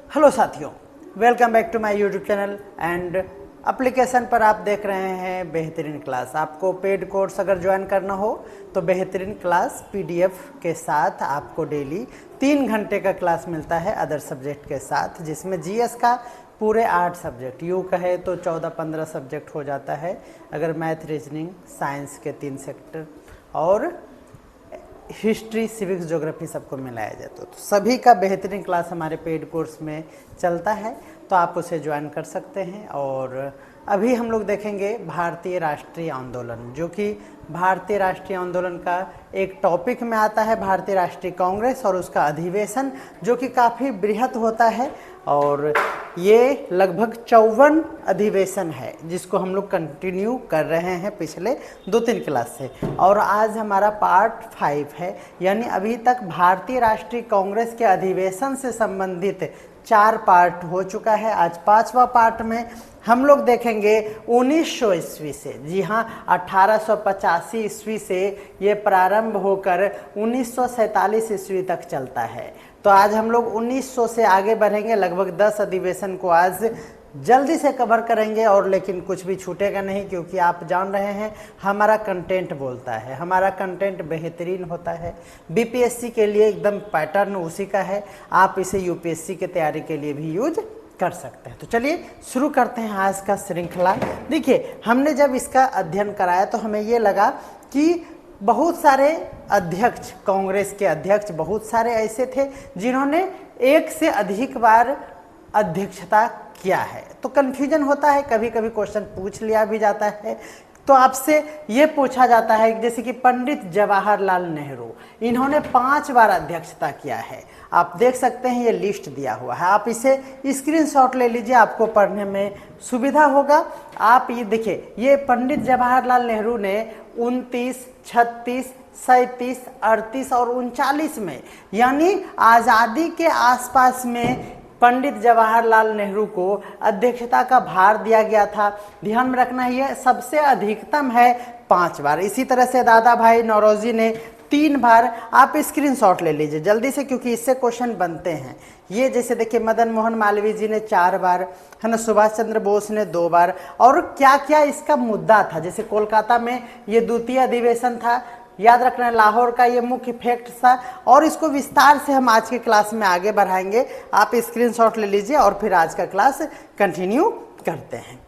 Hello साथियों, welcome back to my YouTube channel and application पर आप देख रहे हैं बेहतरीन क्लास। आपको पेड कोर्स अगर ज्वाइन करना हो तो बेहतरीन क्लास पीडीएफ के साथ आपको डेली 3 घंटे का क्लास मिलता है अदर सब्जेक्ट के साथ, जिसमें जीएस का पूरे 8 सब्जेक्ट, यूँ कहे तो 14-15 सब्जेक्ट हो जाता है अगर मैथ, रीजनिंग, साइंस के 3 सेक्टर और हिस्ट्री, सिविक्स, ज्योग्राफी सबको मिलाया जाए तो सभी का बेहतरीन क्लास हमारे पेड कोर्स में चलता है, तो आप उसे ज्वाइन कर सकते हैं। और अभी हम लोग देखेंगे भारतीय राष्ट्रीय आंदोलन, जो कि भारतीय राष्ट्रीय आंदोलन का एक टॉपिक में आता है। भारतीय राष्ट्रीय कांग्रेस और उसका अधिवेशन जो कि काफ़ी बृहत होता है और ये लगभग 54 अधिवेशन है जिसको हम लोग कंटिन्यू कर रहे हैं पिछले 2-3 क्लास से। और आज हमारा पार्ट 5 है, यानी अभी तक भारतीय राष्ट्रीय कांग्रेस के अधिवेशन से संबंधित 4 पार्ट हो चुका है। आज 5वां पार्ट में हम लोग देखेंगे 1900 ईस्वी से। जी हाँ, 1885 ईस्वी से ये प्रारंभ होकर 1947 ईस्वी तक चलता है। तो आज हम लोग 1900 से आगे बढ़ेंगे, लगभग 10 अधिवेशन को आज जल्दी से कवर करेंगे। और लेकिन कुछ भी छूटेगा नहीं, क्योंकि आप जान रहे हैं हमारा कंटेंट बोलता है, हमारा कंटेंट बेहतरीन होता है। बीपीएससी के लिए एकदम पैटर्न उसी का है, आप इसे यूपीएससी की तैयारी के लिए भी यूज कर सकते हैं। तो चलिए शुरू करते हैं आज का श्रृंखला। देखिए, हमने जब इसका अध्ययन कराया तो हमें ये लगा कि बहुत सारे अध्यक्ष, कांग्रेस के अध्यक्ष बहुत सारे ऐसे थे जिन्होंने एक से अधिक बार अध्यक्षता किया है। तो कन्फ्यूजन होता है, कभी कभी क्वेश्चन पूछ लिया भी जाता है। तो आपसे ये पूछा जाता है, जैसे कि पंडित जवाहरलाल नेहरू, इन्होंने 5 बार अध्यक्षता किया है। आप देख सकते हैं, ये लिस्ट दिया हुआ है, आप इसे स्क्रीनशॉट ले लीजिए, आपको पढ़ने में सुविधा होगा। आप ये देखिए, ये पंडित जवाहरलाल नेहरू ने 29, 36, 37, 38 और 39 में, यानी आज़ादी के आसपास में पंडित जवाहरलाल नेहरू को अध्यक्षता का भार दिया गया था। ध्यान में रखना, ये सबसे अधिकतम है 5 बार। इसी तरह से दादा भाई नौरोजी ने 3 बार। आप स्क्रीनशॉट ले लीजिए जल्दी से, क्योंकि इससे क्वेश्चन बनते हैं। ये जैसे देखिए, मदन मोहन मालवीय जी ने 4 बार, है ना। सुभाष चंद्र बोस ने 2 बार। और क्या क्या इसका मुद्दा था, जैसे कोलकाता में ये द्वितीय अधिवेशन था, याद रखना लाहौर का ये मुख्य फैक्ट था। और इसको विस्तार से हम आज के क्लास में आगे बढ़ाएंगे। आप स्क्रीनशॉट ले लीजिए और फिर आज का क्लास कंटिन्यू करते हैं।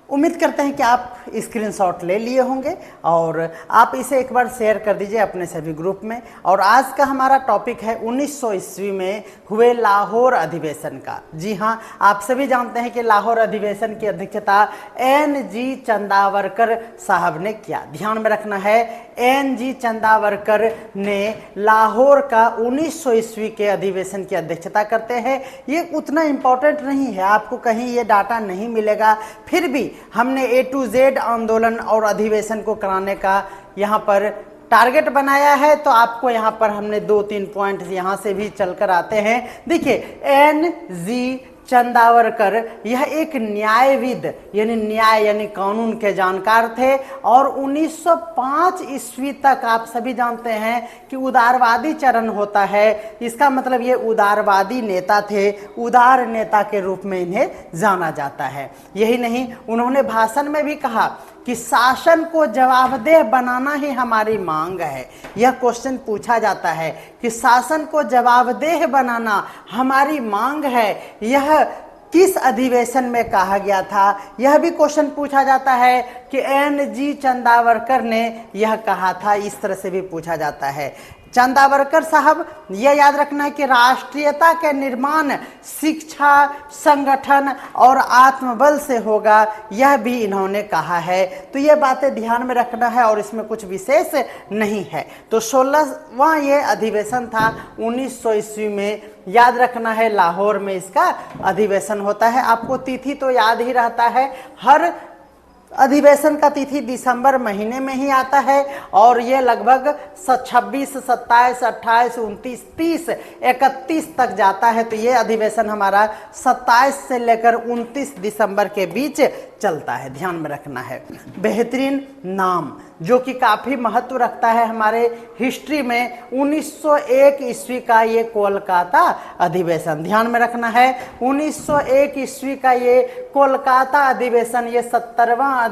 उम्मीद करते हैं कि आप स्क्रीनशॉट ले लिए होंगे और आप इसे एक बार शेयर कर दीजिए अपने सभी ग्रुप में। और आज का हमारा टॉपिक है 1900 ईस्वी में हुए लाहौर अधिवेशन का। जी हाँ, आप सभी जानते हैं कि लाहौर अधिवेशन की अध्यक्षता एन.जी. चंदावरकर साहब ने किया। ध्यान में रखना है, एन.जी. चंदावरकर ने लाहौर का 1900 ईस्वी के अधिवेशन की अध्यक्षता करते हैं। ये उतना इम्पोर्टेंट नहीं है, आपको कहीं ये डाटा नहीं मिलेगा, फिर भी हमने A to Z आंदोलन और अधिवेशन को कराने का यहाँ पर टारगेट बनाया है। तो आपको यहाँ पर हमने 2-3 पॉइंट यहाँ से भी चलकर आते हैं। देखिए, एन.जी. चंदावरकर यह एक न्यायविद, यानी न्याय यानी कानून के जानकार थे। और 1905 ईस्वी तक आप सभी जानते हैं कि उदारवादी चरण होता है। इसका मतलब ये उदारवादी नेता थे, उदार नेता के रूप में इन्हें जाना जाता है। यही नहीं, उन्होंने भाषण में भी कहा कि शासन को जवाबदेह बनाना ही हमारी मांग है। यह क्वेश्चन पूछा जाता है कि शासन को जवाबदेह बनाना हमारी मांग है, यह किस अधिवेशन में कहा गया था, यह भी क्वेश्चन पूछा जाता है कि एन.जी. चंदावरकर ने यह कहा था। इस तरह से भी पूछा जाता है। चंदावरकर साहब, यह याद रखना है कि राष्ट्रीयता के निर्माण शिक्षा, संगठन और आत्मबल से होगा, यह भी इन्होंने कहा है। तो ये बातें ध्यान में रखना है और इसमें कुछ विशेष नहीं है। तो 16वां ये अधिवेशन था 1900 ईस्वी में। याद रखना है, लाहौर में इसका अधिवेशन होता है। आपको तिथि तो याद ही रहता है, हर अधिवेशन का तिथि दिसंबर महीने में ही आता है और ये लगभग 26, 27, 28, 29, 30, 31 तक जाता है। तो ये अधिवेशन हमारा 27 से लेकर 29 दिसंबर के बीच चलता है, ध्यान में रखना है। बेहतरीन नाम जो कि काफ़ी महत्व रखता है हमारे हिस्ट्री में, 1901 ईस्वी का ये कोलकाता अधिवेशन, ध्यान में रखना है। 1901 ईस्वी का ये कोलकाता अधिवेशन, ये 17वां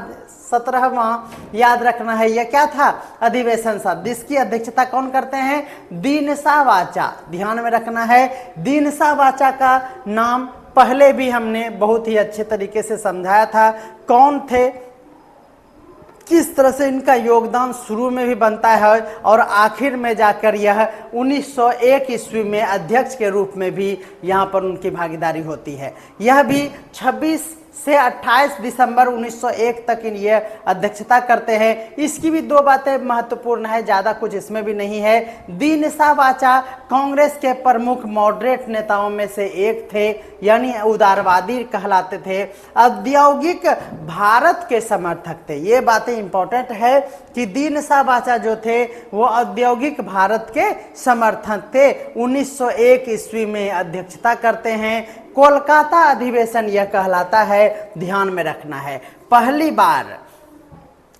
याद रखना है। यह क्या था? अधिवेशन था, जिसकी अध्यक्षता कौन करते हैं? दीनसा वाचा, ध्यान में रखना है। दीनसा वाचा का नाम पहले भी हमने बहुत ही अच्छे तरीके से समझाया था, कौन थे, किस तरह से इनका योगदान शुरू में भी बनता है और आखिर में जाकर यह 1901 ईस्वी में अध्यक्ष के रूप में भी यहाँ पर उनकी भागीदारी होती है। यह भी 26 से 28 दिसंबर 1901 तक ये अध्यक्षता करते हैं। इसकी भी दो बातें महत्वपूर्ण है, ज़्यादा कुछ इसमें भी नहीं है। दीनसा वाचा कांग्रेस के प्रमुख मॉडरेट नेताओं में से एक थे, यानी उदारवादी कहलाते थे। औद्योगिक भारत के समर्थक थे। ये बातें इंपॉर्टेंट है कि दीनसा वाचा जो थे वो औद्योगिक भारत के समर्थक थे। 1901 ईस्वी में अध्यक्षता करते हैं। कोलकाता अधिवेशन यह कहलाता है, ध्यान में रखना है। पहली बार,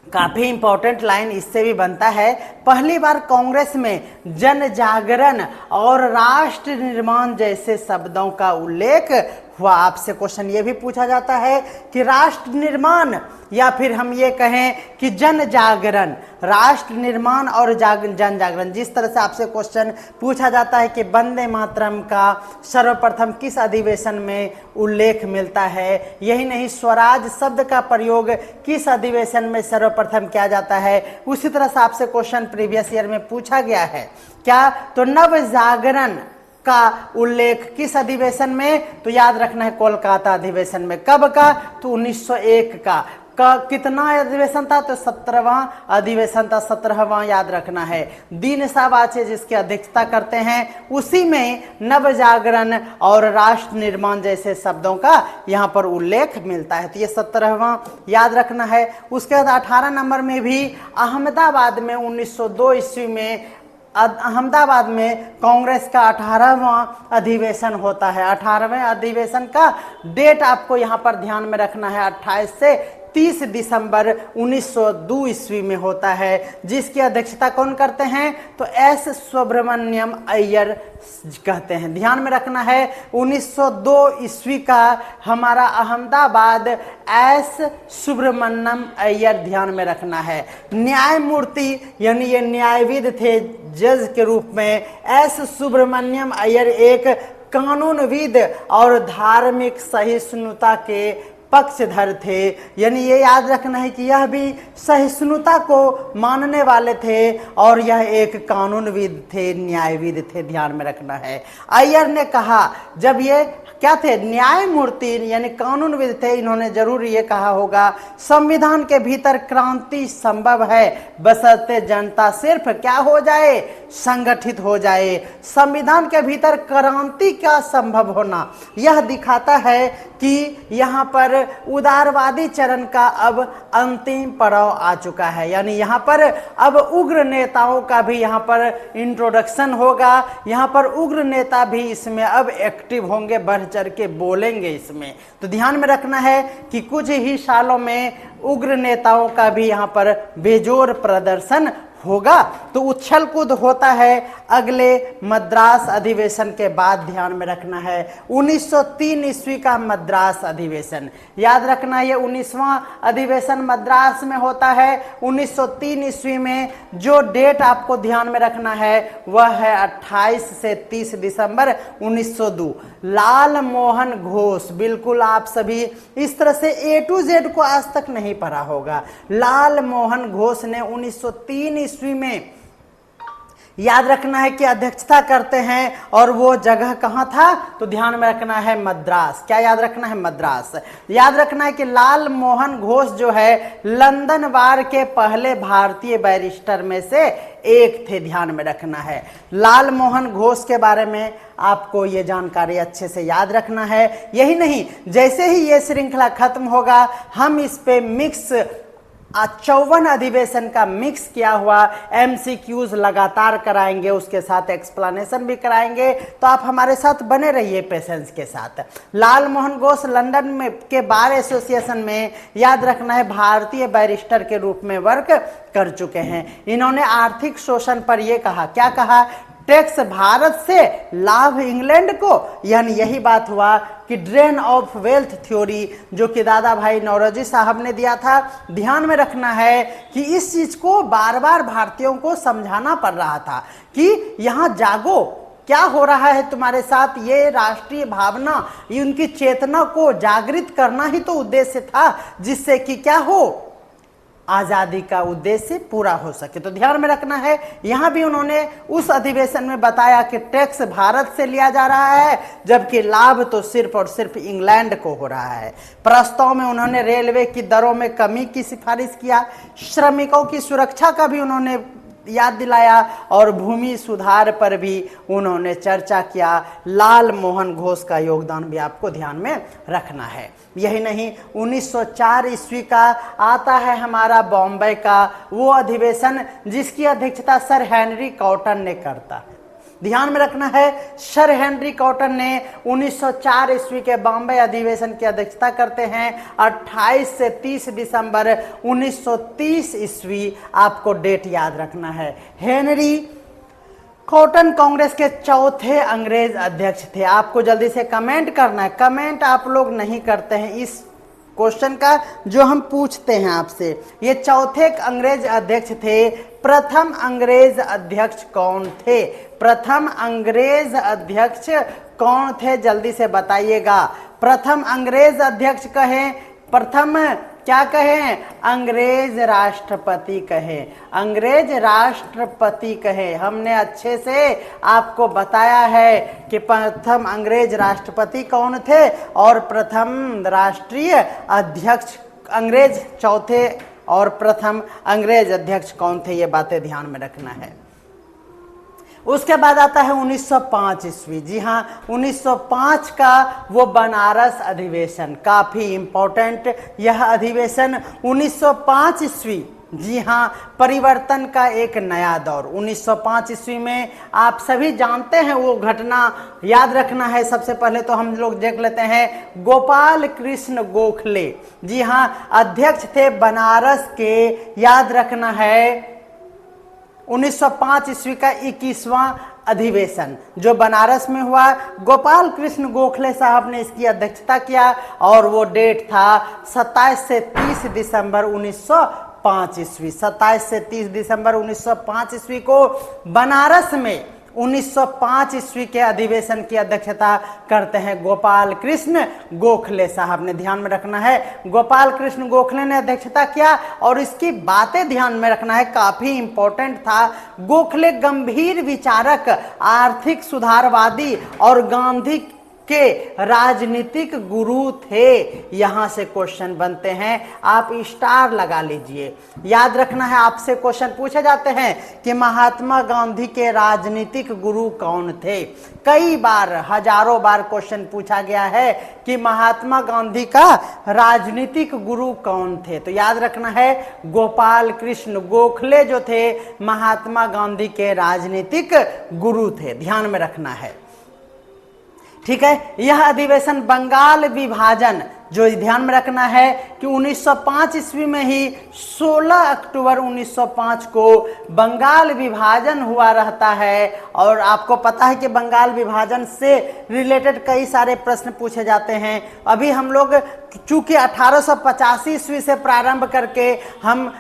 काफी इंपॉर्टेंट लाइन इससे भी बनता है, पहली बार कांग्रेस में जन जागरण और राष्ट्र निर्माण जैसे शब्दों का उल्लेख हुआ। आपसे क्वेश्चन ये भी पूछा जाता है कि राष्ट्र निर्माण या फिर हम ये कहें कि जन जागरण, राष्ट्र निर्माण और जन जागरण, जिस तरह से आपसे क्वेश्चन पूछा जाता है कि वंदे मातरम का सर्वप्रथम किस अधिवेशन में उल्लेख मिलता है, यही नहीं स्वराज शब्द का प्रयोग किस अधिवेशन में सर्वप्रथम किया जाता है, उसी तरह से आपसे क्वेश्चन प्रीवियस ईयर में पूछा गया है। क्या? तो नव जागरण का उल्लेख किस अधिवेशन में? तो याद रखना है कोलकाता अधिवेशन में। कब का? तो 1901 का। कितना अधिवेशन था? तो 17वां अधिवेशन था, 17वां याद रखना है। दीनसा वाचे जिसकी अध्यक्षता करते हैं, उसी में नव जागरण और राष्ट्र निर्माण जैसे शब्दों का यहाँ पर उल्लेख मिलता है। तो ये 17वां याद रखना है। उसके बाद 18 नंबर में भी अहमदाबाद में 1902 ईस्वी में अहमदाबाद में कांग्रेस का 18वां अधिवेशन होता है। 18वें अधिवेशन का डेट आपको यहाँ पर ध्यान में रखना है, 28 से 30 दिसंबर 1902 ईस्वी में होता है, जिसकी अध्यक्षता कौन करते हैं? तो एस सुब्रमण्यम अय्यर कहते हैं, ध्यान में रखना है। 1902 ईस्वी का हमारा अहमदाबाद एस सुब्रमण्यम अय्यर, ध्यान में रखना है। न्यायमूर्ति यानी ये न्यायविद थे जज के रूप में। एस सुब्रमण्यम अय्यर एक कानूनविद और धार्मिक सहिष्णुता के पक्षधर थे, यानी ये याद रखना है कि यह भी सहिष्णुता को मानने वाले थे और यह एक कानूनविद थे, न्यायविद थे, ध्यान में रखना है। अय्यर ने कहा, जब ये क्या थे? न्यायमूर्ति यानी कानूनविद थे, इन्होंने जरूर ये कहा होगा संविधान के भीतर क्रांति संभव है बशर्ते जनता सिर्फ क्या हो जाए? संगठित हो जाए। संविधान के भीतर क्रांति का संभव होना यह दिखाता है कि यहाँ पर उदारवादी चरण का अब अंतिम पड़ाव आ चुका है, यानी यहाँ पर अब उग्र नेताओं का भी यहाँ पर इंट्रोडक्शन होगा। यहाँ पर उग्र नेता भी इसमें अब एक्टिव होंगे, बढ़ चढ़ के बोलेंगे इसमें। तो ध्यान में रखना है कि कुछ ही सालों में उग्र नेताओं का भी यहाँ पर बेजोर प्रदर्शन होगा। तो उछल कूद होता है अगले मद्रास अधिवेशन के बाद, ध्यान में रखना है। 1903 ईस्वी का मद्रास अधिवेशन याद रखना है, ये 19वां अधिवेशन मद्रास में होता है 1903 ईस्वी में। जो डेट आपको ध्यान में रखना है वह है 28 से 30 दिसंबर 1902। लाल मोहन घोष, बिल्कुल आप सभी इस तरह से A to Z को आज तक नहीं पढ़ा होगा। लाल मोहन घोष ने 1903 ईस्वी में याद रखना है कि अध्यक्षता करते हैं, और वो जगह कहाँ था? तो ध्यान में रखना है मद्रास। क्या याद रखना है? मद्रास। याद रखना है कि लाल मोहन घोष जो है लंदन बार के पहले भारतीय बैरिस्टर में से एक थे, ध्यान में रखना है। लाल मोहन घोष के बारे में आपको ये जानकारी अच्छे से याद रखना है। यही नहीं, जैसे ही ये श्रृंखला खत्म होगा हम इस पे मिक्स 54 अधिवेशन का मिक्स किया हुआ MCQs लगातार कराएंगे, उसके साथ एक्सप्लेनेशन भी कराएंगे। तो आप हमारे साथ बने रहिए पेशेंस के साथ। लाल मोहन घोष लंदन में के बार एसोसिएशन में, याद रखना है, भारतीय बैरिस्टर के रूप में वर्क कर चुके हैं। इन्होंने आर्थिक शोषण पर यह कहा, क्या कहा? टैक्स भारत से, लाभ इंग्लैंड को। यानी यही बात हुआ कि ड्रेन ऑफ वेल्थ थ्योरी जो कि दादा भाई नौरोजी साहब ने दिया था। ध्यान में रखना है कि इस चीज को बार बार भारतीयों को समझाना पड़ रहा था कि यहां जागो, क्या हो रहा है तुम्हारे साथ। ये राष्ट्रीय भावना, उनकी चेतना को जागृत करना ही तो उद्देश्य था, जिससे कि क्या हो, आजादी का उद्देश्य पूरा हो सके। तो ध्यान में रखना है, यहां भी उन्होंने उस अधिवेशन में बताया कि टैक्स भारत से लिया जा रहा है, जबकि लाभ तो सिर्फ और सिर्फ इंग्लैंड को हो रहा है। प्रस्ताव में उन्होंने रेलवे की दरों में कमी की सिफारिश किया, श्रमिकों की सुरक्षा का भी उन्होंने याद दिलाया और भूमि सुधार पर भी उन्होंने चर्चा किया। लाल मोहन घोष का योगदान भी आपको ध्यान में रखना है। यही नहीं, 1904 ईस्वी का आता है हमारा बॉम्बे का वो अधिवेशन जिसकी अध्यक्षता सर हेनरी कॉटन ने करता। ध्यान में रखना है, सर हेनरी कॉटन ने 1904 ईस्वी के बॉम्बे अधिवेशन की अध्यक्षता करते हैं। 28 से 30 दिसंबर 1930 ईस्वी, आपको डेट याद रखना है। हेनरी कॉटन कांग्रेस के चौथे अंग्रेज अध्यक्ष थे। आपको जल्दी से कमेंट करना है, कमेंट आप लोग नहीं करते हैं इस क्वेश्चन का जो हम पूछते हैं आपसे। ये चौथे अंग्रेज अध्यक्ष थे। प्रथम अंग्रेज अध्यक्ष कौन थे? प्रथम अंग्रेज अध्यक्ष कौन थे, जल्दी से बताइएगा। प्रथम अंग्रेज अध्यक्ष कहें, प्रथम क्या कहें? अंग्रेज राष्ट्रपति कहें, अंग्रेज राष्ट्रपति कहें। हमने अच्छे से आपको बताया है कि प्रथम अंग्रेज राष्ट्रपति कौन थे और प्रथम राष्ट्रीय अध्यक्ष अंग्रेज चौथे और प्रथम अंग्रेज अध्यक्ष कौन थे, ये बातें ध्यान में रखना है। उसके बाद आता है 1905 ईस्वी। जी हाँ, 1905 का वो बनारस अधिवेशन, काफी इंपॉर्टेंट यह अधिवेशन 1905 ईस्वी। जी हाँ, परिवर्तन का एक नया दौर 1905 ईस्वी में। आप सभी जानते हैं वो घटना, याद रखना है। सबसे पहले तो हम लोग देख लेते हैं गोपाल कृष्ण गोखले। जी हाँ, अध्यक्ष थे बनारस के, याद रखना है। 1905 ईस्वी का 21वां अधिवेशन जो बनारस में हुआ, गोपाल कृष्ण गोखले साहब ने इसकी अध्यक्षता किया और वो डेट था 27 से 30 दिसंबर 1905 ईस्वी। 27 से 30 दिसंबर 1905 ईस्वी को बनारस में 1905 ईस्वी के अधिवेशन की अध्यक्षता करते हैं गोपाल कृष्ण गोखले साहब ने। ध्यान में रखना है, गोपाल कृष्ण गोखले ने अध्यक्षता किया और इसकी बातें ध्यान में रखना है, काफी इंपॉर्टेंट था। गोखले गंभीर विचारक, आर्थिक सुधारवादी और गांधी के राजनीतिक गुरु थे। यहां से क्वेश्चन बनते हैं, आप स्टार लगा लीजिए। याद रखना है, आपसे क्वेश्चन पूछे जाते हैं कि महात्मा गांधी के राजनीतिक गुरु कौन थे। कई बार, हजारों बार क्वेश्चन पूछा गया है कि महात्मा गांधी का राजनीतिक गुरु कौन थे। तो याद रखना है, गोपाल कृष्ण गोखले जो थे महात्मा गांधी के राजनीतिक गुरु थे। ध्यान में रखना है, ठीक है। यह अधिवेशन बंगाल विभाजन, जो ध्यान में रखना है कि 1905 ईस्वी में ही 16 अक्टूबर 1905 को बंगाल विभाजन हुआ रहता है। और आपको पता है कि बंगाल विभाजन से रिलेटेड कई सारे प्रश्न पूछे जाते हैं। अभी हम लोग चूंकि 1885 ईस्वी से प्रारंभ करके हम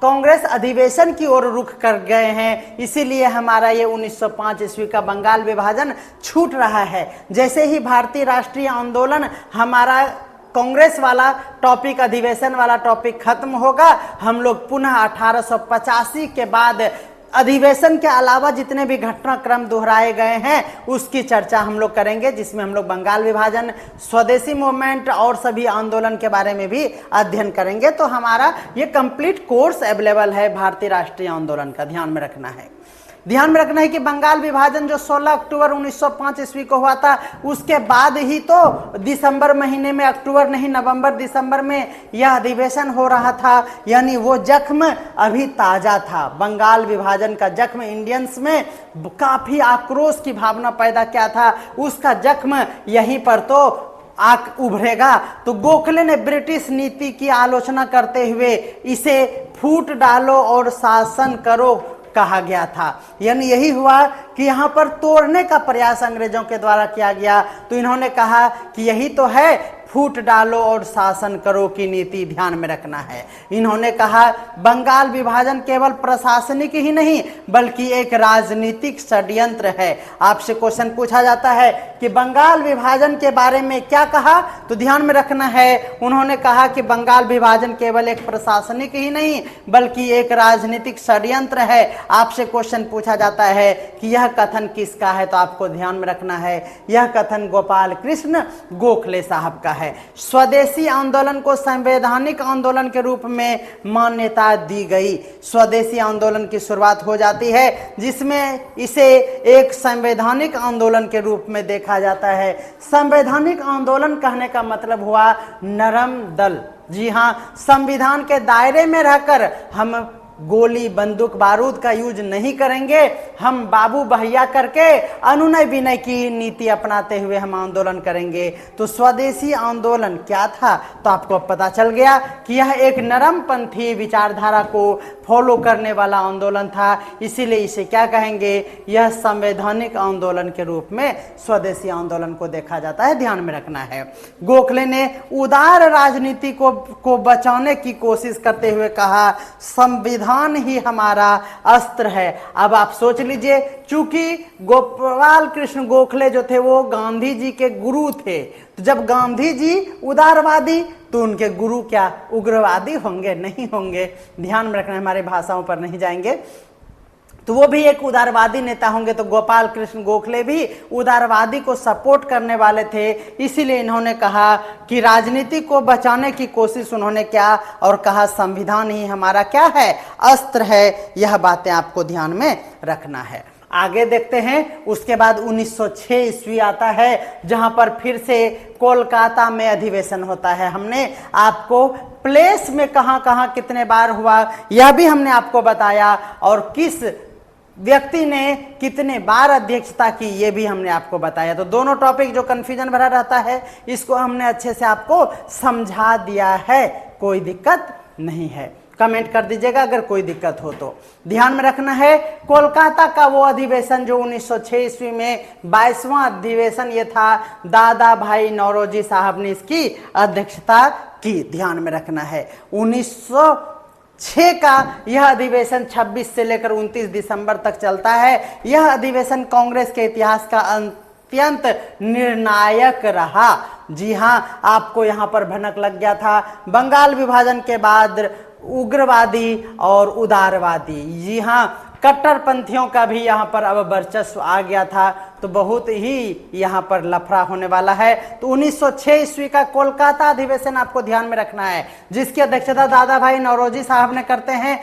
कांग्रेस अधिवेशन की ओर रुख कर गए हैं, इसीलिए हमारा ये 1905 ईस्वी का बंगाल विभाजन छूट रहा है। जैसे ही भारतीय राष्ट्रीय आंदोलन, हमारा कांग्रेस वाला टॉपिक, अधिवेशन वाला टॉपिक खत्म होगा, हम लोग पुनः 1885 के बाद अधिवेशन के अलावा जितने भी घटनाक्रम दोहराए गए हैं उसकी चर्चा हम लोग करेंगे, जिसमें हम लोग बंगाल विभाजन, स्वदेशी मूवमेंट और सभी आंदोलन के बारे में भी अध्ययन करेंगे। तो हमारा ये कंप्लीट कोर्स अवेलेबल है भारतीय राष्ट्रीय आंदोलन का, ध्यान में रखना है। ध्यान में रखना है कि बंगाल विभाजन जो 16 अक्टूबर 1905 ईस्वी को हुआ था, उसके बाद ही तो दिसंबर महीने में, अक्टूबर नहीं नवंबर दिसंबर में यह अधिवेशन हो रहा था। यानी वो जख्म अभी ताजा था। बंगाल विभाजन का जख्म इंडियंस में काफी आक्रोश की भावना पैदा किया था, उसका जख्म यहीं पर तो आग उभरेगा। तो गोखले ने ब्रिटिश नीति की आलोचना करते हुए इसे फूट डालो और शासन करो कहा गया था। यानी यही हुआ कि यहाँ पर तोड़ने का प्रयास अंग्रेजों के द्वारा किया गया। तो इन्होंने कहा कि यही तो है फूट डालो और शासन करो की नीति, ध्यान में रखना है। इन्होंने कहा बंगाल विभाजन केवल प्रशासनिक ही नहीं बल्कि एक राजनीतिक षड्यंत्र है। आपसे क्वेश्चन पूछा जाता है कि बंगाल विभाजन के बारे में क्या कहा, तो ध्यान में रखना है, उन्होंने कहा कि बंगाल विभाजन केवल एक प्रशासनिक ही नहीं बल्कि एक राजनीतिक षड्यंत्र है। आपसे क्वेश्चन पूछा जाता है कि यह कथन किसका है, तो आपको ध्यान में रखना है यह कथन गोपाल कृष्ण गोखले साहब का है। स्वदेशी आंदोलन को संवैधानिक आंदोलन के रूप में मान्यता दी गई। स्वदेशी आंदोलन की शुरुआत हो जाती है जिसमें इसे एक संवैधानिक आंदोलन के रूप में देखा जाता है। संवैधानिक आंदोलन कहने का मतलब हुआ नरम दल। जी हाँ, संविधान के दायरे में रहकर हम गोली बंदूक बारूद का यूज नहीं करेंगे, हम बाबू भैया करके अनुनय विनय की नीति अपनाते हुए हम आंदोलन करेंगे। तो स्वदेशी आंदोलन क्या था, तो आपको पता चल गया कि यह एक नरमपंथी विचारधारा को फॉलो करने वाला आंदोलन था। इसीलिए इसे क्या कहेंगे, यह संवैधानिक आंदोलन के रूप में स्वदेशी आंदोलन को देखा जाता है, ध्यान में रखना है। गोखले ने उदार राजनीति को बचाने की कोशिश करते हुए कहा संविधान ही हमारा अस्त्र है। अब आप सोच लीजिए, चूंकि गोपाल कृष्ण गोखले जो थे वो गांधी जी के गुरु थे, तो जब गांधी जी उदारवादी तो उनके गुरु क्या उग्रवादी होंगे? नहीं होंगे। ध्यान में रखना, हमारे भाषाओं पर नहीं जाएंगे। तो वो भी एक उदारवादी नेता होंगे। तो गोपाल कृष्ण गोखले भी उदारवादी को सपोर्ट करने वाले थे। इसीलिए इन्होंने कहा कि राजनीति को बचाने की कोशिश उन्होंने किया और कहा संविधान ही हमारा क्या है, अस्त्र है। यह बातें आपको ध्यान में रखना है। आगे देखते हैं। उसके बाद 1906 ईस्वी आता है जहां पर फिर से कोलकाता में अधिवेशन होता है। हमने आपको प्लेस में कहां कहां कितने बार हुआ यह भी हमने आपको बताया, और किस व्यक्ति ने कितने बार अध्यक्षता की ये भी हमने आपको बताया। तो दोनों टॉपिक जो कंफ्यूजन भरा रहता है इसको हमने अच्छे से आपको समझा दिया है, कोई दिक्कत नहीं है। कमेंट कर दीजिएगा अगर कोई दिक्कत हो तो। ध्यान में रखना है कोलकाता का वो अधिवेशन जो 1906 ईस्वी में 22वां अधिवेशन ये था, दादा भाई नौरोजी साहब ने इसकी अध्यक्षता की। ध्यान में रखना है 1906 का यह अधिवेशन 26 से लेकर 29 दिसंबर तक चलता है। यह अधिवेशन कांग्रेस के इतिहास का अत्यंत निर्णायक रहा। जी हाँ, आपको यहाँ पर भनक लग गया था बंगाल विभाजन के बाद उग्रवादी और उदारवादी, जी हाँ, कट्टरपंथियों का भी यहाँ पर अब वर्चस्व आ गया था। तो बहुत ही यहाँ पर लफड़ा होने वाला है। तो 1906 ईस्वी का कोलकाता अधिवेशन आपको ध्यान में रखना है, जिसकी अध्यक्षता दादा भाई नौरोजी साहब ने करते हैं।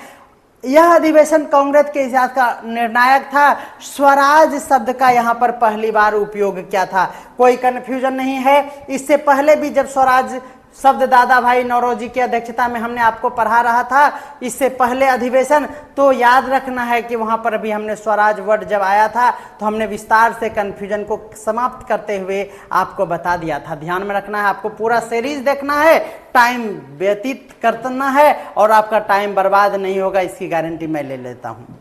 यह अधिवेशन कांग्रेस के इतिहास का निर्णायक था। स्वराज शब्द का यहाँ पर पहली बार उपयोग किया था, कोई कंफ्यूजन नहीं है। इससे पहले भी जब स्वराज शब्द दादा भाई नौरोजी की अध्यक्षता में हमने आपको पढ़ा रहा था, इससे पहले अधिवेशन, तो याद रखना है कि वहां पर भी हमने स्वराज वर्ड जब आया था तो हमने विस्तार से कंफ्यूजन को समाप्त करते हुए आपको बता दिया था। ध्यान में रखना है, आपको पूरा सीरीज देखना है, टाइम व्यतीत करना है और आपका टाइम बर्बाद नहीं होगा, इसकी गारंटी मैं ले लेता हूं।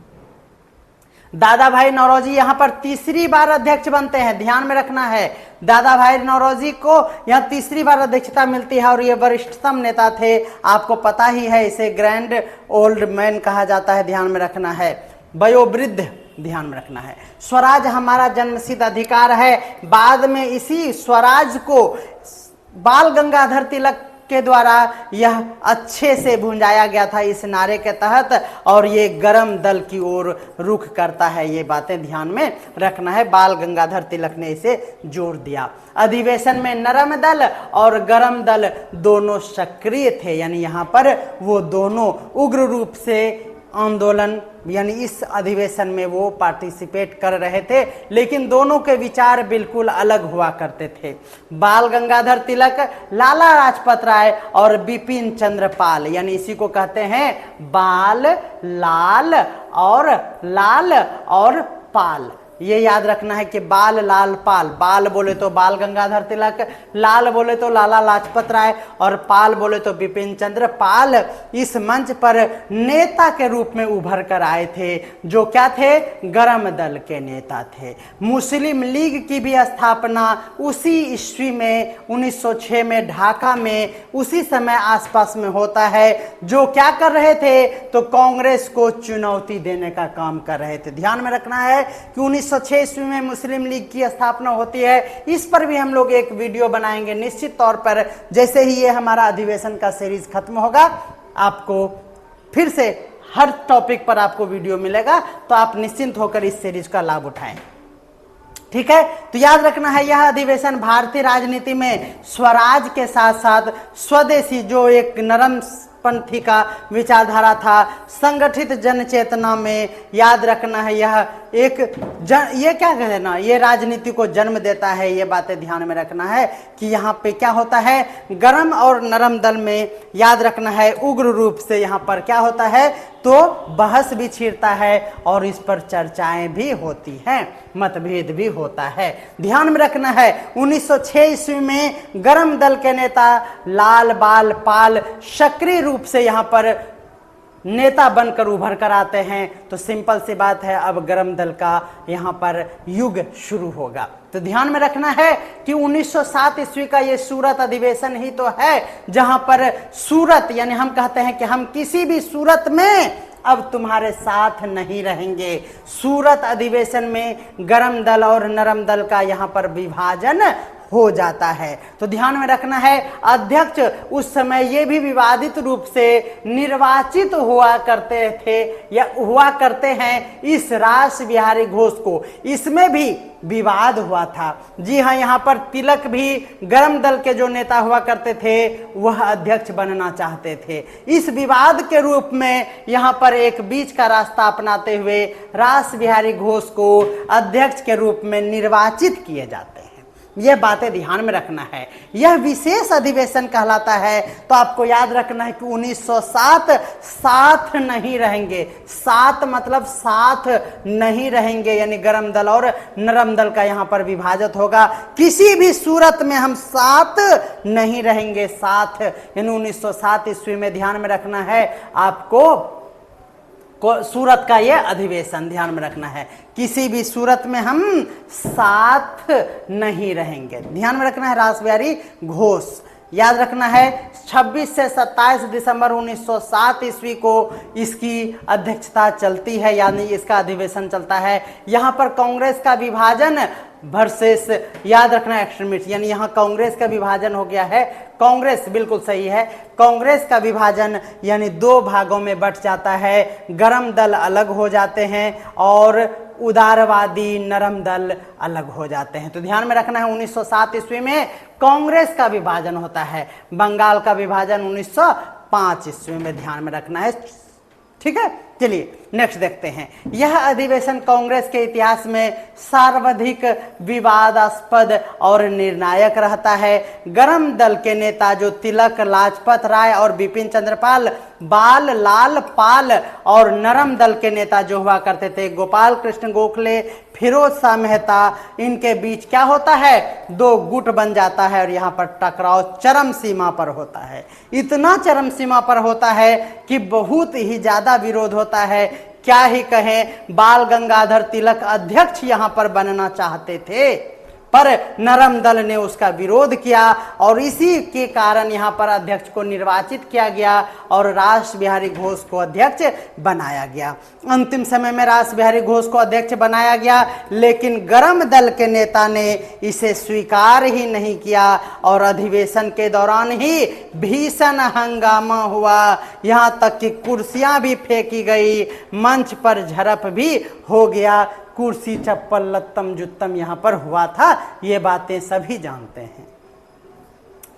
दादा भाई नौरोजी यहाँ पर तीसरी बार अध्यक्ष बनते हैं। ध्यान में रखना है, दादा भाई नौरोजी को यहाँ तीसरी बार अध्यक्षता मिलती है और ये वरिष्ठतम नेता थे। आपको पता ही है, इसे ग्रैंड ओल्ड मैन कहा जाता है। ध्यान में रखना है, वयोवृद्ध, ध्यान में रखना है। स्वराज हमारा जन्मसिद्ध अधिकार है। बाद में इसी स्वराज को बाल गंगाधर तिलक के द्वारा यह अच्छे से भुंजाया गया था इस नारे के तहत, और ये गरम दल की ओर रुख करता है। ये बातें ध्यान में रखना है, बाल गंगाधर तिलक ने इसे जोर दिया। अधिवेशन में नरम दल और गरम दल दोनों सक्रिय थे, यानी यहाँ पर वो दोनों उग्र रूप से आंदोलन यानी इस अधिवेशन में वो पार्टिसिपेट कर रहे थे, लेकिन दोनों के विचार बिल्कुल अलग हुआ करते थे। बाल गंगाधर तिलक, लाला लाजपत राय और बिपिन चंद्र पाल, यानी इसी को कहते हैं बाल, लाल और पाल। ये याद रखना है कि बाल, लाल, पाल। बाल बोले तो बाल गंगाधर तिलक, लाल बोले तो लाला लाजपत राय और पाल बोले तो बिपिन चंद्र पाल इस मंच पर नेता के रूप में उभर कर आए थे, जो क्या थे, गरम दल के नेता थे। मुस्लिम लीग की भी स्थापना उसी ईस्वी में 1906 में ढाका में उसी समय आसपास में होता है, जो क्या कर रहे थे, तो कांग्रेस को चुनौती देने का काम कर रहे थे। ध्यान में रखना है कि 1906 ईस्वी में मुस्लिम लीग की स्थापना होती है। इस पर भी हम लोग एक वीडियो बनाएंगे निश्चित तौर पर। जैसे ही ये हमारा अधिवेशन का सीरीज खत्म होगा, आपको फिर से हर टॉपिक पर आपको वीडियो मिलेगा, तो आप निश्चिंत होकर इस सीरीज का लाभ उठाएं। ठीक है, तो याद रखना है यह अधिवेशन भारतीय राजनीति में स्वराज के साथ साथ स्वदेशी, जो एक नरम पंथी का विचारधारा था, संगठित जन चेतना में, याद रखना है यह एक ये क्या कहते हैं ना, ये राजनीति को जन्म देता है। ये बातें ध्यान में रखना है कि यहाँ पे क्या होता है, गरम और नरम दल में याद रखना है उग्र रूप से यहाँ पर क्या होता है, तो बहस भी छिड़ता है और इस पर चर्चाएं भी होती हैं, मतभेद भी होता है। ध्यान में रखना है 1906 ईस्वी में गरम दल के नेता लाल बाल पाल सक्रिय रूप से यहाँ पर नेता बनकर उभर कर आते हैं। तो सिंपल सी बात है, अब गरम दल का यहाँ पर युग शुरू होगा। तो ध्यान में रखना है कि 1907 ईस्वी का ये सूरत अधिवेशन ही तो है, जहां पर सूरत यानी हम कहते हैं कि हम किसी भी सूरत में अब तुम्हारे साथ नहीं रहेंगे। सूरत अधिवेशन में गरम दल और नरम दल का यहाँ पर विभाजन हो जाता है। तो ध्यान में रखना है, अध्यक्ष उस समय ये भी विवादित रूप से निर्वाचित हुआ करते थे या हुआ करते हैं इस रास बिहारी घोष को। इसमें भी विवाद हुआ था। जी हाँ, यहाँ पर तिलक भी गरम दल के जो नेता हुआ करते थे वह अध्यक्ष बनना चाहते थे। इस विवाद के रूप में यहाँ पर एक बीच का रास्ता अपनाते हुए रास बिहारी घोष को अध्यक्ष के रूप में निर्वाचित किए जाते हैं। यह बातें ध्यान में रखना है। यह विशेष अधिवेशन कहलाता है। तो आपको याद रखना है कि 1907 साथ नहीं रहेंगे। साथ मतलब साथ नहीं रहेंगे, यानी गरम दल और नरम दल का यहाँ पर विभाजन होगा। किसी भी सूरत में हम साथ नहीं रहेंगे। साथ यानी 1907 ईस्वी में ध्यान में रखना है आपको सूरत का यह अधिवेशन ध्यान में रखना है। किसी भी सूरत में हम साथ नहीं रहेंगे। ध्यान में रखना है रास बिहारी घोष। याद रखना है 26 से 27 दिसंबर 1907 ईस्वी को इसकी अध्यक्षता चलती है, यानी इसका अधिवेशन चलता है। यहाँ पर कांग्रेस का विभाजन वर्सेस याद रखना एक्सट्रीमिस्ट, यानी यहाँ कांग्रेस का विभाजन हो गया है। कांग्रेस बिल्कुल सही है, कांग्रेस का विभाजन यानी दो भागों में बट जाता है। गरम दल अलग हो जाते हैं और उदारवादी नरम दल अलग हो जाते हैं। तो ध्यान में रखना है 1907 ईस्वी में कांग्रेस का विभाजन होता है। बंगाल का विभाजन 1905 ईस्वी में ध्यान में रखना है। ठीक है, चलिए नेक्स्ट देखते हैं। यह अधिवेशन कांग्रेस के इतिहास में सर्वाधिक विवादास्पद और निर्णायक रहता है। गरम दल के नेता जो तिलक, लाजपत राय और बिपिन चंद्र पाल, बाल, लाल, पाल और नरम दल के नेता जो हुआ करते थे गोपाल कृष्ण गोखले, फिरोज शाह मेहता, इनके बीच क्या होता है, दो गुट बन जाता है और यहाँ पर टकराव चरम सीमा पर होता है। इतना चरम सीमा पर होता है कि बहुत ही ज्यादा विरोध होता है। क्या ही कहें, बाल गंगाधर तिलक अध्यक्ष यहाँ पर बनना चाहते थे, पर नरम दल ने उसका विरोध किया और इसी के कारण यहाँ पर अध्यक्ष को निर्वाचित किया गया और रास बिहारी घोष को अध्यक्ष बनाया गया। अंतिम समय में रास बिहारी घोष को अध्यक्ष बनाया गया, लेकिन गरम दल के नेता ने इसे स्वीकार ही नहीं किया और अधिवेशन के दौरान ही भीषण हंगामा हुआ। यहाँ तक कि कुर्सियां भी फेंकी गई, मंच पर झड़प भी हो गया, कुर्सी चप्पल लत्तम जुत्तम यहाँ पर हुआ था। ये बातें सभी जानते हैं।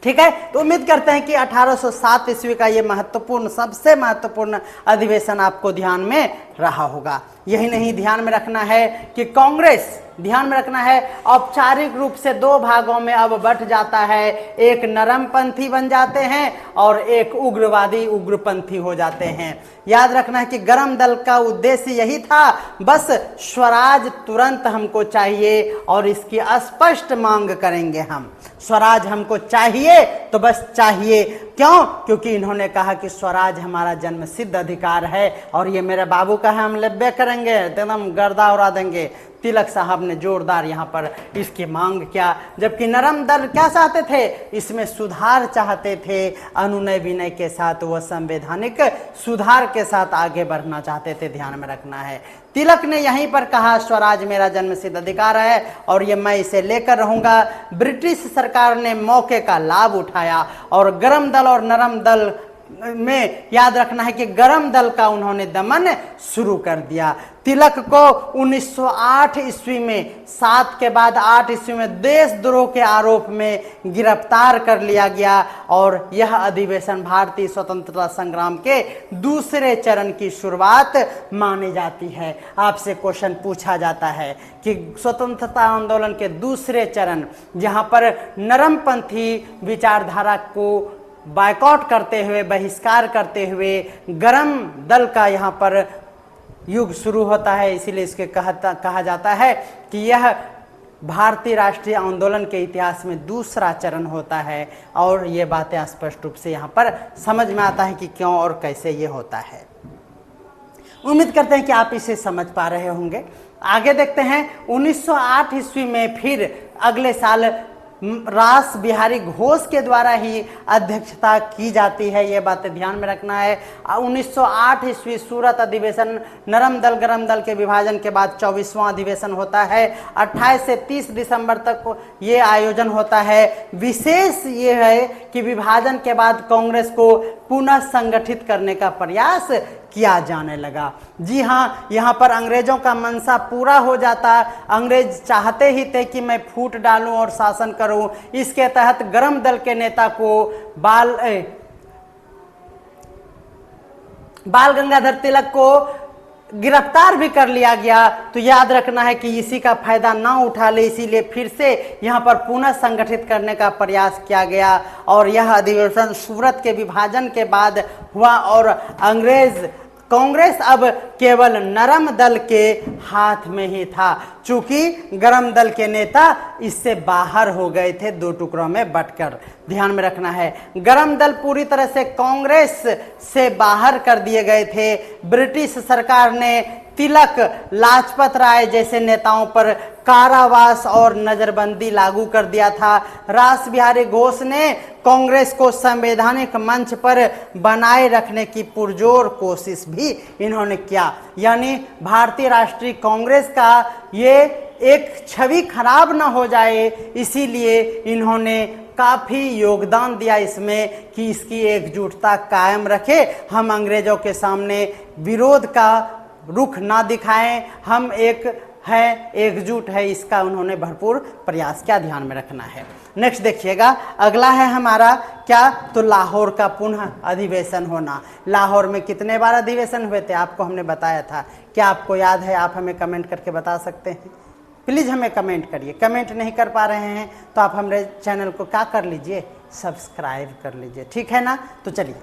ठीक है, तो उम्मीद करते हैं कि 1807 ईस्वी का ये महत्वपूर्ण, सबसे महत्वपूर्ण अधिवेशन आपको ध्यान में रहा होगा। यही नहीं, ध्यान में रखना है कि कांग्रेस, ध्यान में रखना है, औपचारिक रूप से दो भागों में अब बंट जाता है। एक नरमपंथी बन जाते हैं और एक उग्रवादी उग्रपंथी हो जाते हैं। याद रखना है कि गरम दल का उद्देश्य यही था, बस स्वराज तुरंत हमको चाहिए और इसकी स्पष्ट मांग करेंगे हम। स्वराज हमको चाहिए तो बस चाहिए। क्यों? क्योंकि इन्होंने कहा कि स्वराज हमारा जन्म सिद्ध अधिकार है और ये मेरे बाबू का है, हम लेब्बे करेंगे, एकदम गर्दा उड़ा देंगे। तिलक साहब ने जोरदार यहाँ पर इसकी मांग किया, जबकि नरम दल क्या चाहते थे? इसमें सुधार चाहते थे, अनुनय विनय के साथ, वह संवैधानिक सुधार के साथ आगे बढ़ना चाहते थे। ध्यान में रखना है, तिलक ने यहीं पर कहा स्वराज मेरा जन्मसिद्ध अधिकार है और ये मैं इसे लेकर रहूंगा। ब्रिटिश सरकार ने मौके का लाभ उठाया और गरम दल और नरम दल में, याद रखना है कि गरम दल का उन्होंने दमन शुरू कर दिया। तिलक को 1908 ईस्वी में, 7 के बाद 8 ईस्वी में देशद्रोह के आरोप में गिरफ्तार कर लिया गया और यह अधिवेशन भारतीय स्वतंत्रता संग्राम के दूसरे चरण की शुरुआत मानी जाती है। आपसे क्वेश्चन पूछा जाता है कि स्वतंत्रता आंदोलन के दूसरे चरण, जहां पर नरमपंथी विचारधारा को बायकॉट करते हुए, बहिष्कार करते हुए गरम दल का यहाँ पर युग शुरू होता है, इसीलिए इसके कहा जाता है कि यह भारतीय राष्ट्रीय आंदोलन के इतिहास में दूसरा चरण होता है। और ये बातें स्पष्ट रूप से यहाँ पर समझ में आता है कि क्यों और कैसे ये होता है। उम्मीद करते हैं कि आप इसे समझ पा रहे होंगे। आगे देखते हैं, 1908 ईस्वी में फिर अगले साल रास बिहारी घोष के द्वारा ही अध्यक्षता की जाती है। ये बातें ध्यान में रखना है। 1908 ईस्वी सूरत अधिवेशन, नरम दल गरम दल के विभाजन के बाद 24वां अधिवेशन होता है। 28 से 30 दिसंबर तक ये आयोजन होता है। विशेष ये है कि विभाजन के बाद कांग्रेस को पुनः संगठित करने का प्रयास किया जाने लगा। जी हाँ, यहाँ पर अंग्रेजों का मनसा पूरा हो जाता। अंग्रेज चाहते ही थे कि मैं फूट डालूं और शासन करूं। इसके तहत गरम दल के नेता को बाल गंगाधर तिलक को गिरफ्तार भी कर लिया गया। तो याद रखना है कि इसी का फायदा ना उठा ले, इसीलिए फिर से यहाँ पर पुनः संगठित करने का प्रयास किया गया और यह अधिवेशन सूरत के विभाजन के बाद हुआ और कांग्रेस अब केवल नरम दल के हाथ में ही था, चूंकि गरम दल के नेता इससे बाहर हो गए थे, दो टुकड़ों में बंटकर। ध्यान में रखना है, गरम दल पूरी तरह से कांग्रेस से बाहर कर दिए गए थे। ब्रिटिश सरकार ने तिलक, लाजपत राय जैसे नेताओं पर कारावास और नजरबंदी लागू कर दिया था। रास बिहारी घोष ने कांग्रेस को संवैधानिक मंच पर बनाए रखने की पुरजोर कोशिश भी इन्होंने किया। यानी भारतीय राष्ट्रीय कांग्रेस का ये एक छवि खराब ना हो जाए, इसीलिए इन्होंने काफी योगदान दिया इसमें कि इसकी एकजुटता कायम रखे, हम अंग्रेजों के सामने विरोध का रुख ना दिखाएं, हम एक है, एकजुट है, इसका उन्होंने भरपूर प्रयास किया। ध्यान में रखना है। नेक्स्ट देखिएगा, अगला है हमारा क्या, तो लाहौर का पुनः अधिवेशन होना। लाहौर में कितने बार अधिवेशन हुए थे आपको हमने बताया था, क्या आपको याद है? आप हमें कमेंट करके बता सकते हैं, प्लीज़ हमें कमेंट करिए। कमेंट नहीं कर पा रहे हैं तो आप हमारे चैनल को क्या कर लीजिए, सब्सक्राइब कर लीजिए, ठीक है ना। तो चलिए,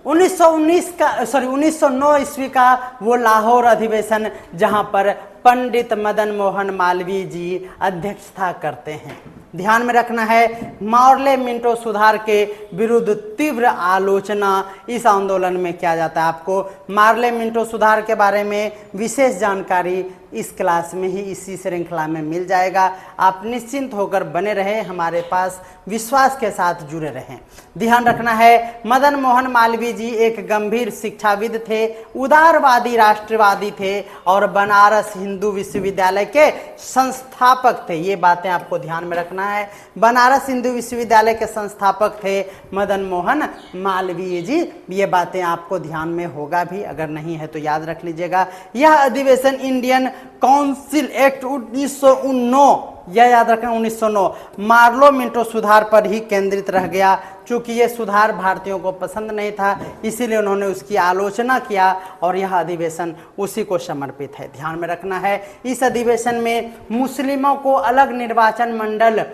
1909 ईस्वी का वो लाहौर अधिवेशन जहां पर पंडित मदन मोहन मालवीय जी अध्यक्षता करते हैं। ध्यान में रखना है, मार्ले मिंटो सुधार के विरुद्ध तीव्र आलोचना इस आंदोलन में किया जाता है। आपको मार्ले मिंटो सुधार के बारे में विशेष जानकारी इस क्लास में ही, इसी श्रृंखला में मिल जाएगा। आप निश्चिंत होकर बने रहें, हमारे पास विश्वास के साथ जुड़े रहें। ध्यान रखना है, मदन मोहन मालवीय जी एक गंभीर शिक्षाविद थे, उदारवादी राष्ट्रवादी थे और बनारस हिंदू विश्वविद्यालय के संस्थापक थे। ये बातें आपको ध्यान में रखना है। बनारस हिंदू विश्वविद्यालय के संस्थापक थे मदन मोहन मालवीय जी। ये बातें आपको ध्यान में होगा भी, अगर नहीं है तो याद रख लीजिएगा। यह अधिवेशन इंडियन काउंसिल एक्ट 1909 यह याद रखना 1909 मार्लो मिंटो सुधार पर ही केंद्रित रह गया। चूंकि ये सुधार भारतीयों को पसंद नहीं था, इसीलिए उन्होंने उसकी आलोचना किया और यह अधिवेशन उसी को समर्पित है। ध्यान में रखना है, इस अधिवेशन में मुस्लिमों को अलग निर्वाचन मंडल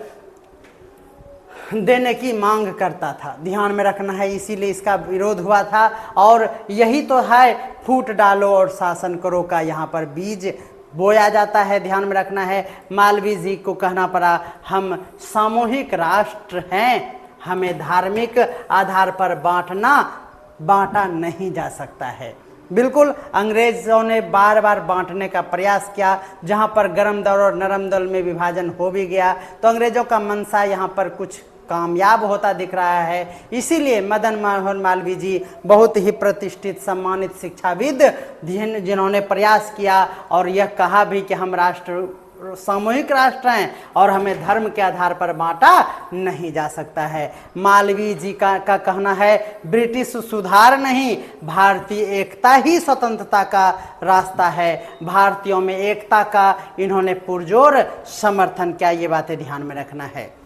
देने की मांग करता था। ध्यान में रखना है, इसीलिए इसका विरोध हुआ था। और यही तो है फूट डालो और शासन करो का यहाँ पर बीज बोया जाता है। ध्यान में रखना है, मालवीय जी को कहना पड़ा हम सामूहिक राष्ट्र हैं, हमें धार्मिक आधार पर बांटा नहीं जा सकता है। बिल्कुल, अंग्रेजों ने बार बार बांटने का प्रयास किया, जहां पर गर्म दल और नरम दल में विभाजन हो भी गया, तो अंग्रेजों का मंशा यहां पर कुछ कामयाब होता दिख रहा है। इसीलिए मदन मोहन मालवीय जी बहुत ही प्रतिष्ठित सम्मानित शिक्षाविद जिन्होंने प्रयास किया और यह कहा भी कि हम सामूहिक राष्ट्र हैं और हमें धर्म के आधार पर बांटा नहीं जा सकता है। मालवीय जी का कहना है ब्रिटिश सुधार नहीं, भारतीय एकता ही स्वतंत्रता का रास्ता है। भारतीयों में एकता का इन्होंने पुरजोर समर्थन किया। ये बातें ध्यान में रखना है।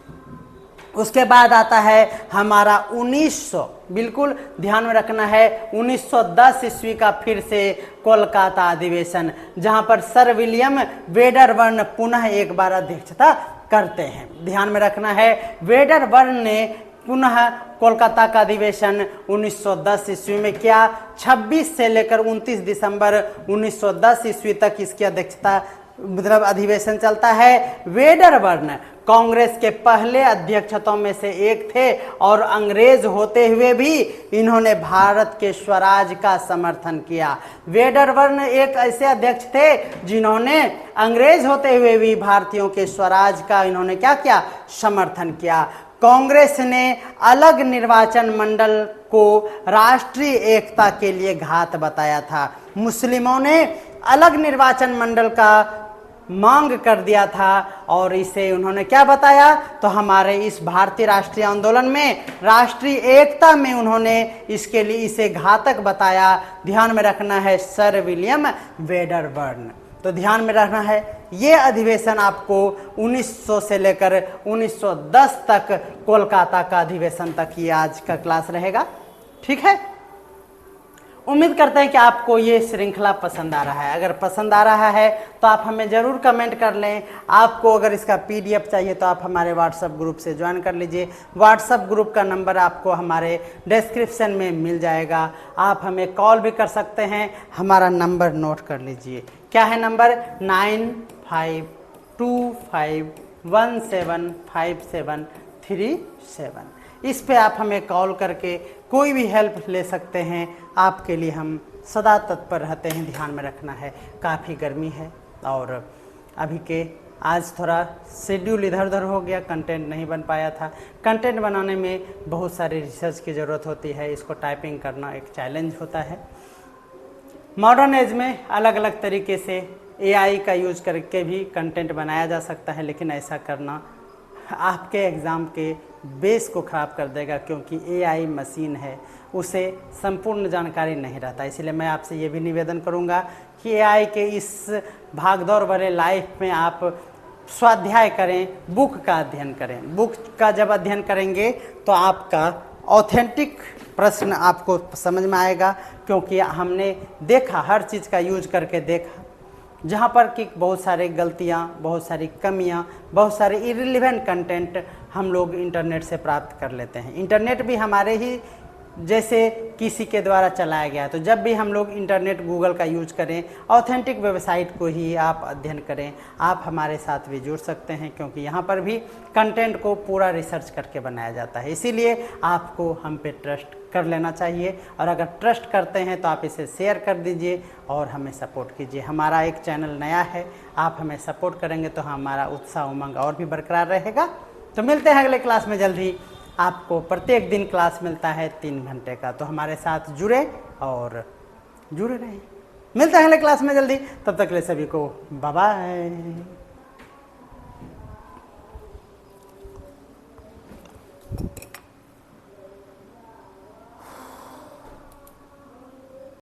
उसके बाद आता है हमारा 1900, बिल्कुल ध्यान में रखना है, 1910 ईस्वी का फिर से कोलकाता अधिवेशन, जहां पर सर विलियम वेडरबर्न पुनः एक बार अध्यक्षता करते हैं। ध्यान में रखना है, वेडरबर्न ने पुनः कोलकाता का अधिवेशन 1910 ईस्वी में किया। 26 से लेकर 29 दिसंबर 1910 ईस्वी तक इसकी अध्यक्षता मतलब अधिवेशन चलता है। वेडरबर्न कांग्रेस के पहले अध्यक्षों में से एक थे और अंग्रेज होते हुए भी इन्होंने भारत के स्वराज का समर्थन किया। वेडरबर्न एक ऐसे अध्यक्ष थे जिन्होंने अंग्रेज होते हुए भी भारतीयों के स्वराज का इन्होंने क्या किया, समर्थन किया। कांग्रेस ने अलग निर्वाचन मंडल को राष्ट्रीय एकता के लिए घात बताया था। मुस्लिमों ने अलग निर्वाचन मंडल का मांग कर दिया था और इसे उन्होंने क्या बताया, तो हमारे इस भारतीय राष्ट्रीय आंदोलन में राष्ट्रीय एकता में उन्होंने इसके लिए इसे घातक बताया। ध्यान में रखना है, सर विलियम वेडरबर्न। तो ध्यान में रखना है, ये अधिवेशन आपको 1900 से लेकर 1910 तक कोलकाता का अधिवेशन तक ये आज का क्लास रहेगा। ठीक है, उम्मीद करते हैं कि आपको ये श्रृंखला पसंद आ रहा है। अगर पसंद आ रहा है तो आप हमें ज़रूर कमेंट कर लें। आपको अगर इसका PDF चाहिए तो आप हमारे व्हाट्सएप ग्रुप से ज्वाइन कर लीजिए। व्हाट्सएप ग्रुप का नंबर आपको हमारे डिस्क्रिप्शन में मिल जाएगा। आप हमें कॉल भी कर सकते हैं। हमारा नंबर नोट कर लीजिए, क्या है नंबर, 9525175737। इस पे आप हमें कॉल करके कोई भी हेल्प ले सकते हैं। आपके लिए हम सदा तत्पर रहते हैं। ध्यान में रखना है, काफ़ी गर्मी है और अभी के आज थोड़ा शेड्यूल इधर उधर हो गया, कंटेंट नहीं बन पाया था। कंटेंट बनाने में बहुत सारी रिसर्च की ज़रूरत होती है, इसको टाइपिंग करना एक चैलेंज होता है। मॉडर्न एज में अलग अलग तरीके से AI का यूज़ करके भी कंटेंट बनाया जा सकता है, लेकिन ऐसा करना आपके एग्ज़ाम के बेस को ख़राब कर देगा, क्योंकि AI मशीन है, उसे संपूर्ण जानकारी नहीं रहता। इसलिए मैं आपसे ये भी निवेदन करूँगा कि AI के इस भागदौड़ भरे लाइफ में आप स्वाध्याय करें, बुक का अध्ययन करें। बुक का जब अध्ययन करेंगे तो आपका ऑथेंटिक प्रश्न आपको समझ में आएगा, क्योंकि हमने देखा, हर चीज़ का यूज करके देखा, जहाँ पर कि बहुत सारी गलतियाँ, बहुत सारी कमियाँ, बहुत सारे इरिलेवेंट कंटेंट हम लोग इंटरनेट से प्राप्त कर लेते हैं। इंटरनेट भी हमारे ही जैसे किसी के द्वारा चलाया गया। तो जब भी हम लोग इंटरनेट गूगल का यूज करें, ऑथेंटिक वेबसाइट को ही आप अध्ययन करें। आप हमारे साथ भी जुड़ सकते हैं, क्योंकि यहाँ पर भी कंटेंट को पूरा रिसर्च करके बनाया जाता है। इसीलिए आपको हम पे ट्रस्ट कर लेना चाहिए, और अगर ट्रस्ट करते हैं तो आप इसे शेयर कर दीजिए और हमें सपोर्ट कीजिए। हमारा एक चैनल नया है, आप हमें सपोर्ट करेंगे तो हमारा उत्साह उमंग और भी बरकरार रहेगा। तो मिलते हैं अगले क्लास में जल्द ही। आपको प्रत्येक दिन क्लास मिलता है 3 घंटे का, तो हमारे साथ जुड़े और जुड़े रहें। मिलते हैं अगले क्लास में जल्दी, तब तक के लिए सभी को बाय बाय।